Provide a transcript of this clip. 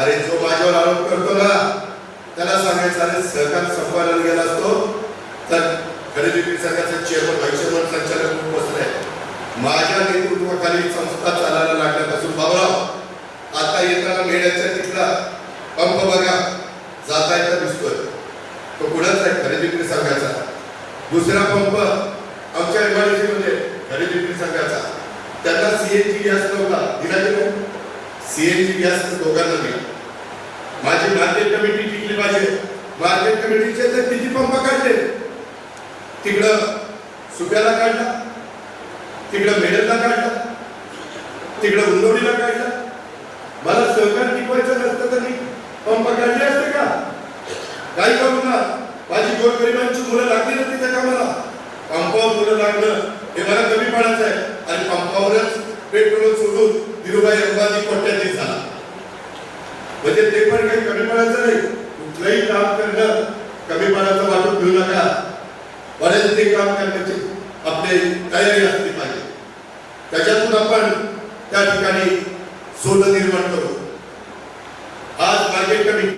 अरे जो माझ्यावर आरोप करतो ना त्याला सांगायचं अरे सहकार संपादन गेला असतो तर खरेदी विक्री संघाचा चेअरमन व्हाईस संचालक बसलाय. माझ्या नेतृत्वाखाली संस्था चालायला लागल्यापासून बाबराव आता येताना मेड्याच्या तिथला पंप बघा जाता येता दिसतोय तो कुणाचा आहे खरेदी विक्री संघाचा. दुसरा पंप आमच्या इमारतीमध्ये खरेदी विक्री संघाचा त्यांना सीएनजी गॅस नव्हता दिला गेला. सीएनजी गॅस दोघांना दिला. माझी मार्केट कमिटी टिकली पाहिजे. मार्केट कमिटीचे तर किती पंप काढले तिकडं सुप्याला काढला तिकडं मेडलला काढला तिकडं उंदोडीला काढला. मला सहकार टिकवायचं नसतं तर मी पंप काढले असते का? काही का ना माझी गोरगरिबांची मुलं लागली नसती त्या कामाला. पंपावर मुलं लागलं हे मला कमी पडायचं आहे आणि पंपावरच पेट्रोल सोडून धीरूभाई अंबानी कोट्याधीश झाला म्हणजे ते पण काही कमी पडायचं नाही. कुठलंही काम करणं कमी पडायचं वाटून घेऊ नका. बरेच ते काम करण्याची आपली तयारी असली पाहिजे. त्याच्यातून आपण त्या ठिकाणी सोनं निर्माण करू. आज मार्केट कमिटी